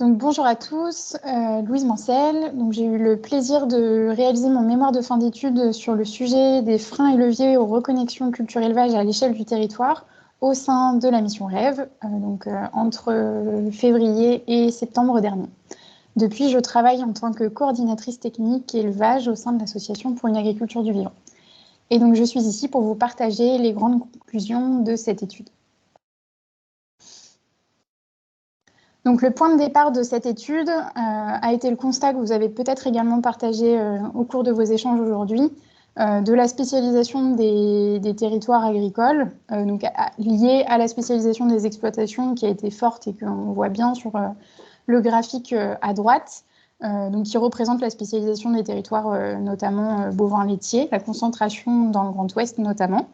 Donc, bonjour à tous, Louise Mancel. Donc, j'ai eu le plaisir de réaliser mon mémoire de fin d'études sur le sujet des freins et leviers aux reconnexions culture-élevage à l'échelle du territoire au sein de la mission RêV, entre février et septembre dernier. Depuis, je travaille en tant que coordinatrice technique élevage au sein de l'Association pour une agriculture du vivant. Et donc, je suis ici pour vous partager les grandes conclusions de cette étude. Donc, le point de départ de cette étude a été le constat que vous avez peut-être également partagé au cours de vos échanges aujourd'hui, de la spécialisation des territoires agricoles, liée à la spécialisation des exploitations qui a été forte et qu'on voit bien sur le graphique à droite, qui représente la spécialisation des territoires, notamment bovins laitiers, la concentration dans le Grand Ouest notamment.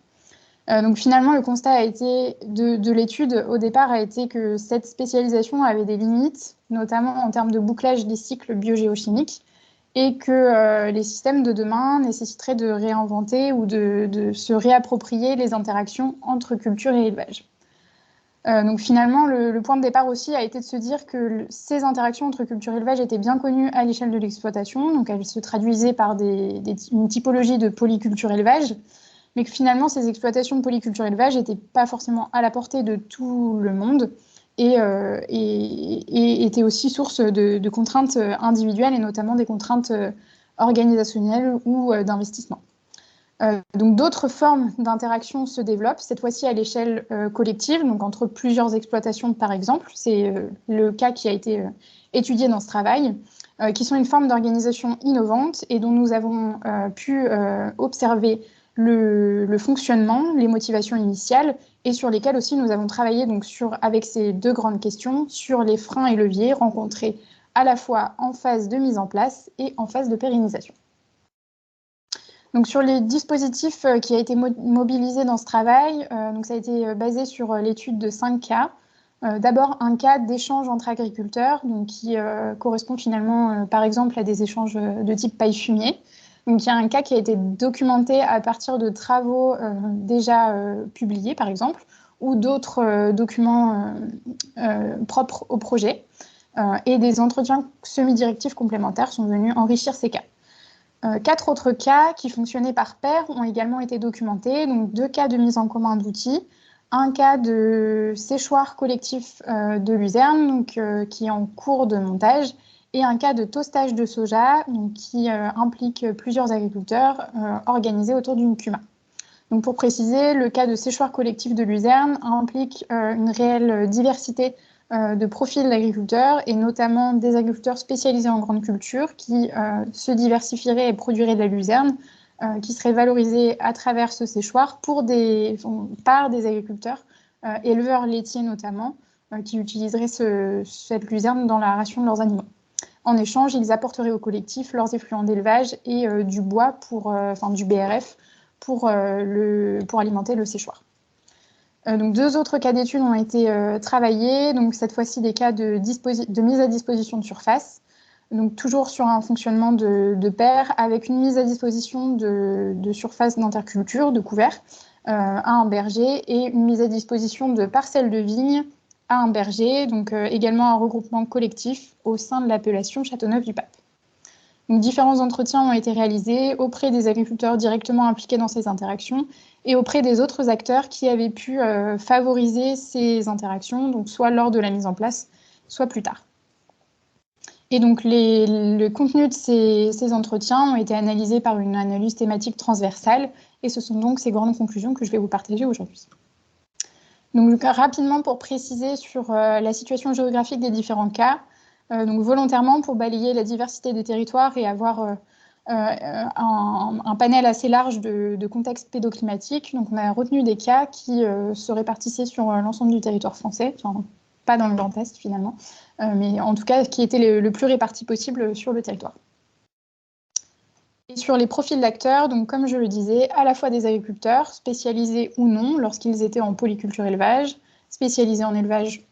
Donc finalement, le constat de l'étude au départ a été que cette spécialisation avait des limites, notamment en termes de bouclage des cycles biogéochimiques, et que les systèmes de demain nécessiteraient de réinventer ou de se réapproprier les interactions entre culture et élevage. Donc finalement, le point de départ aussi a été de se dire que ces interactions entre culture et élevage étaient bien connues à l'échelle de l'exploitation, donc elles se traduisaient par une typologie de polyculture-élevage, mais que finalement, ces exploitations de polyculture-élevage n'étaient pas forcément à la portée de tout le monde et étaient aussi source de contraintes individuelles et notamment des contraintes organisationnelles ou d'investissement. Donc d'autres formes d'interaction se développent, cette fois-ci à l'échelle collective, donc entre plusieurs exploitations par exemple. C'est le cas qui a été étudié dans ce travail, qui sont une forme d'organisation innovante et dont nous avons pu observer le fonctionnement, les motivations initiales, et sur lesquelles aussi nous avons travaillé avec ces deux grandes questions, sur les freins et leviers rencontrés à la fois en phase de mise en place et en phase de pérennisation. Donc sur les dispositifs qui a été mobilisé dans ce travail, ça a été basé sur l'étude de 5 cas. D'abord, un cas d'échange entre agriculteurs, qui correspond finalement, par exemple, à des échanges de type paille-fumier. Donc, il y a un cas qui a été documenté à partir de travaux déjà publiés, par exemple, ou d'autres documents propres au projet. Et des entretiens semi-directifs complémentaires sont venus enrichir ces cas. 4 autres cas qui fonctionnaient par paire ont également été documentés, donc 2 cas de mise en commun d'outils, un cas de séchoir collectif de luzerne, qui est en cours de montage, et un cas de toastage de soja, qui implique plusieurs agriculteurs organisés autour d'une cuma. Donc pour préciser, le cas de séchoir collectif de luzerne implique une réelle diversité de profils d'agriculteurs et notamment des agriculteurs spécialisés en grande culture qui se diversifieraient et produiraient de la luzerne qui serait valorisée à travers ce séchoir par des agriculteurs, éleveurs laitiers notamment, qui utiliseraient cette luzerne dans la ration de leurs animaux. En échange, ils apporteraient au collectif leurs effluents d'élevage et du bois, du BRF, pour alimenter le séchoir. Donc 2 autres cas d'études ont été travaillés, donc cette fois-ci des cas de mise à disposition de surface, donc toujours sur un fonctionnement de paire, avec une mise à disposition de surface d'interculture, de couvert, à un berger, et une mise à disposition de parcelles de vignes à un berger, donc également un regroupement collectif au sein de l'appellation Châteauneuf-du-Pape. Donc, différents entretiens ont été réalisés auprès des agriculteurs directement impliqués dans ces interactions et auprès des autres acteurs qui avaient pu favoriser ces interactions, donc soit lors de la mise en place, soit plus tard. Et donc, le contenu de ces entretiens ont été analysés par une analyse thématique transversale et ce sont donc ces grandes conclusions que je vais vous partager aujourd'hui. Donc, rapidement, pour préciser sur la situation géographique des différents cas, donc volontairement pour balayer la diversité des territoires et avoir un panel assez large de contextes pédoclimatiques. Donc on a retenu des cas qui se répartissaient sur l'ensemble du territoire français, enfin, pas dans le Grand Est finalement, mais en tout cas qui étaient le plus répartis possible sur le territoire. Et sur les profils d'acteurs, donc comme je le disais, à la fois des agriculteurs, spécialisés ou non, lorsqu'ils étaient en polyculture élevage, spécialisés en élevage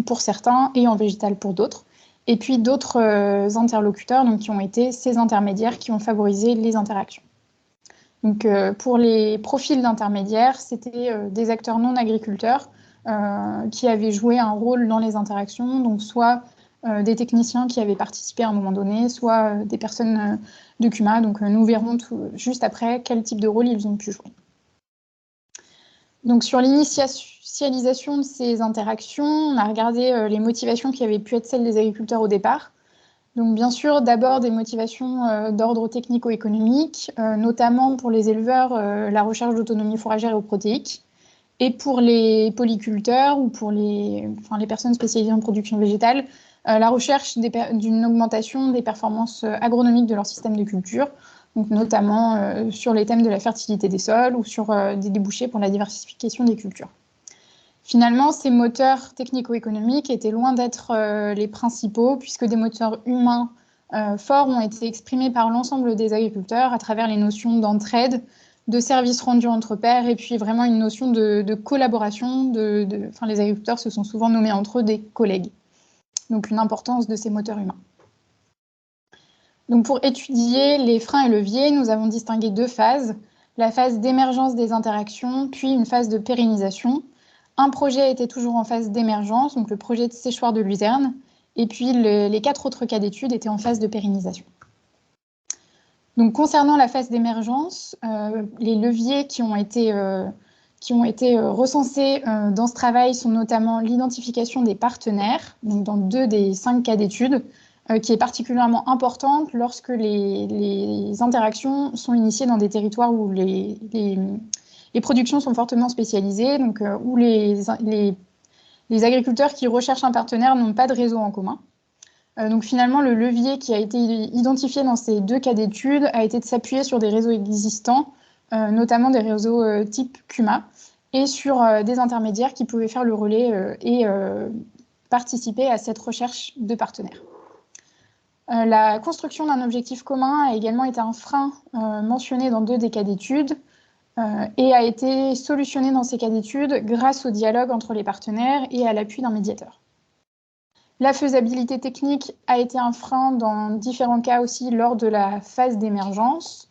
pour certains et en végétal pour d'autres, et puis d'autres interlocuteurs qui ont été ces intermédiaires qui ont favorisé les interactions. Donc, pour les profils d'intermédiaires, c'était des acteurs non agriculteurs qui avaient joué un rôle dans les interactions, donc soit des techniciens qui avaient participé à un moment donné, soit des personnes de CUMA. Donc nous verrons juste après quel type de rôle ils ont pu jouer. Donc sur l'initialisation de ces interactions, on a regardé les motivations qui avaient pu être celles des agriculteurs au départ. Donc bien sûr, d'abord des motivations d'ordre technico-économique, notamment pour les éleveurs, la recherche d'autonomie fourragère et protéique, et pour les polyculteurs ou pour les personnes spécialisées en production végétale, la recherche d'une augmentation des performances agronomiques de leur système de culture, donc notamment sur les thèmes de la fertilité des sols ou sur des débouchés pour la diversification des cultures. Finalement, ces moteurs technico-économiques étaient loin d'être les principaux, puisque des moteurs humains forts ont été exprimés par l'ensemble des agriculteurs à travers les notions d'entraide, de services rendus entre pairs, et puis vraiment une notion de collaboration. Les agriculteurs se sont souvent nommés entre eux des collègues. Donc une importance de ces moteurs humains. Donc pour étudier les freins et leviers, nous avons distingué deux phases. La phase d'émergence des interactions, puis une phase de pérennisation. Un projet était toujours en phase d'émergence, donc le projet de séchoir de Luzerne, et puis les 4 autres cas d'études étaient en phase de pérennisation. Donc concernant la phase d'émergence, les leviers qui ont été recensés dans ce travail sont notamment l'identification des partenaires, donc dans 2 des 5 cas d'études, qui est particulièrement importante lorsque les interactions sont initiées dans des territoires où les productions sont fortement spécialisées, donc où les agriculteurs qui recherchent un partenaire n'ont pas de réseau en commun. Donc finalement, le levier qui a été identifié dans ces 2 cas d'études a été de s'appuyer sur des réseaux existants, notamment des réseaux type CUMA, et sur des intermédiaires qui pouvaient faire le relais et participer à cette recherche de partenaires. La construction d'un objectif commun a également été un frein mentionné dans 2 des cas d'études et a été solutionné dans ces cas d'études grâce au dialogue entre les partenaires et à l'appui d'un médiateur. La faisabilité technique a été un frein dans différents cas aussi lors de la phase d'émergence,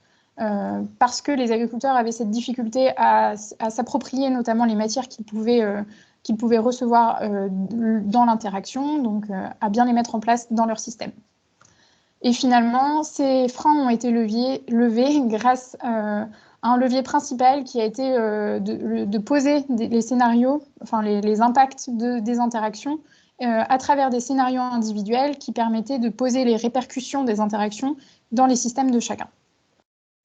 parce que les agriculteurs avaient cette difficulté à s'approprier notamment les matières qu'ils pouvaient recevoir dans l'interaction, donc à bien les mettre en place dans leur système. Et finalement, ces freins ont été levés grâce à un levier principal qui a été de poser les scénarios, enfin les impacts des interactions à travers des scénarios individuels qui permettaient de poser les répercussions des interactions dans les systèmes de chacun.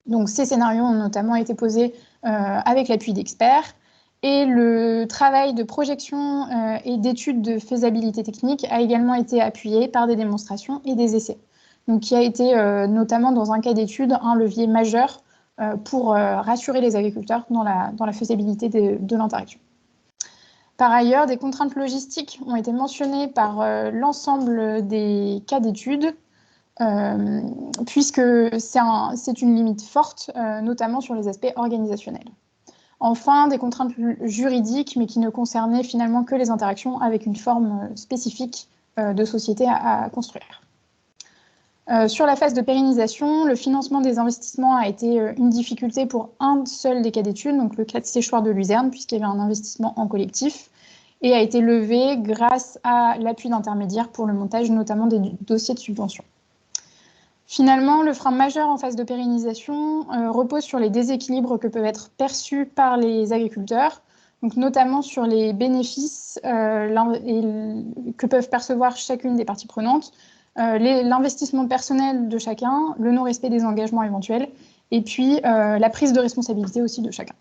Donc ces scénarios ont notamment été posés avec l'appui d'experts et le travail de projection et d'études de faisabilité technique a également été appuyé par des démonstrations et des essais. Donc qui a été notamment dans un cas d'étude un levier majeur pour rassurer les agriculteurs dans la faisabilité de l'interaction. Par ailleurs, des contraintes logistiques ont été mentionnées par l'ensemble des cas d'études, puisque c'est une limite forte, notamment sur les aspects organisationnels. Enfin, des contraintes juridiques, mais qui ne concernaient finalement que les interactions avec une forme spécifique de société à construire. Sur la phase de pérennisation, le financement des investissements a été une difficulté pour un seul des cas d'études, donc le cas de séchoir de Luzerne, puisqu'il y avait un investissement en collectif, et a été levé grâce à l'appui d'intermédiaires pour le montage notamment des dossiers de subvention. Finalement, le frein majeur en phase de pérennisation repose sur les déséquilibres que peuvent être perçus par les agriculteurs, donc notamment sur les bénéfices que peuvent percevoir chacune des parties prenantes, l'investissement personnel de chacun, le non-respect des engagements éventuels, et puis la prise de responsabilité aussi de chacun.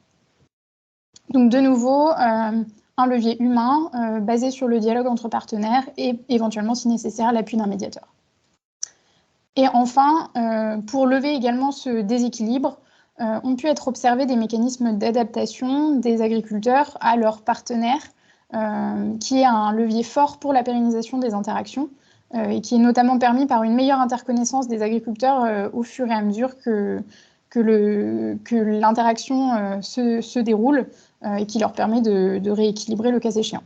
Donc de nouveau, un levier humain basé sur le dialogue entre partenaires et éventuellement, si nécessaire, l'appui d'un médiateur. Et enfin, pour lever également ce déséquilibre, ont pu être observés des mécanismes d'adaptation des agriculteurs à leurs partenaires, qui est un levier fort pour la pérennisation des interactions, et qui est notamment permis par une meilleure interconnaissance des agriculteurs au fur et à mesure que l'interaction se déroule et qui leur permet de rééquilibrer le cas échéant.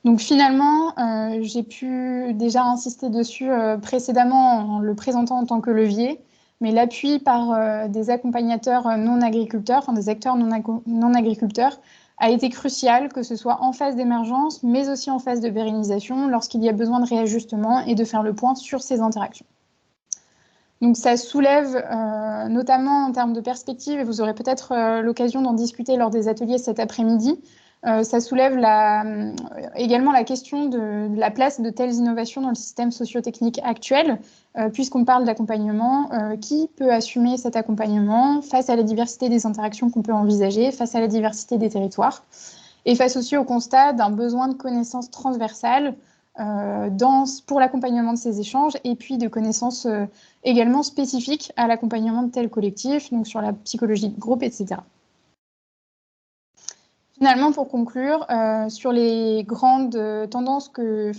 Donc finalement, j'ai pu déjà insister dessus précédemment en le présentant en tant que levier, mais l'appui par des accompagnateurs non agriculteurs, enfin des acteurs non agriculteurs, a été crucial, que ce soit en phase d'émergence, mais aussi en phase de pérennisation, lorsqu'il y a besoin de réajustement et de faire le point sur ces interactions. Donc ça soulève, notamment en termes de perspective, et vous aurez peut-être l'occasion d'en discuter lors des ateliers cet après-midi, ça soulève également la question de la place de telles innovations dans le système socio-technique actuel, puisqu'on parle d'accompagnement. Qui peut assumer cet accompagnement face à la diversité des interactions qu'on peut envisager, face à la diversité des territoires, et face aussi au constat d'un besoin de connaissances transversales pour l'accompagnement de ces échanges, et puis de connaissances également spécifiques à l'accompagnement de tels collectifs, donc sur la psychologie de groupe, etc. Finalement, pour conclure, sur les grandes tendances,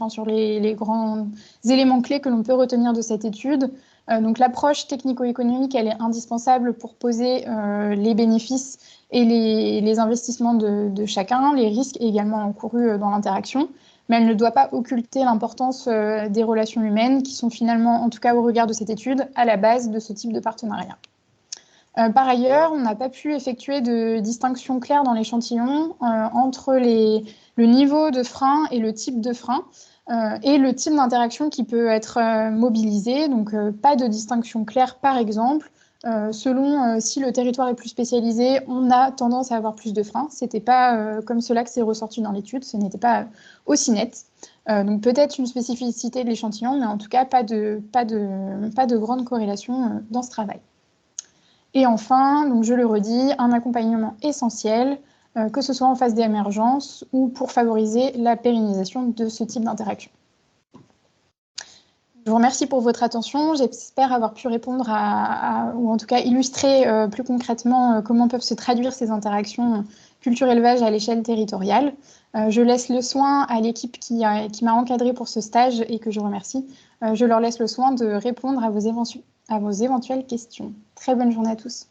sur les grands éléments clés que l'on peut retenir de cette étude, donc l'approche technico-économique, elle est indispensable pour poser les bénéfices et les investissements de chacun, les risques également encourus dans l'interaction, mais elle ne doit pas occulter l'importance des relations humaines qui sont finalement, en tout cas au regard de cette étude, à la base de ce type de partenariat. Par ailleurs, on n'a pas pu effectuer de distinction claire dans l'échantillon entre le niveau de frein et le type de frein et le type d'interaction qui peut être mobilisé. Donc, pas de distinction claire, par exemple, selon si le territoire est plus spécialisé, on a tendance à avoir plus de freins. Ce n'était pas comme cela que c'est ressorti dans l'étude, ce n'était pas aussi net. Donc, peut-être une spécificité de l'échantillon, mais en tout cas, pas de grande corrélation dans ce travail. Et enfin, donc je le redis, un accompagnement essentiel, que ce soit en phase d'émergence ou pour favoriser la pérennisation de ce type d'interaction. Je vous remercie pour votre attention. J'espère avoir pu répondre ou en tout cas illustrer plus concrètement comment peuvent se traduire ces interactions culture-élevage à l'échelle territoriale. Je laisse le soin à l'équipe qui m'a encadrée pour ce stage et que je remercie. Je leur laisse le soin de répondre à vos éventuelles questions. Très bonne journée à tous.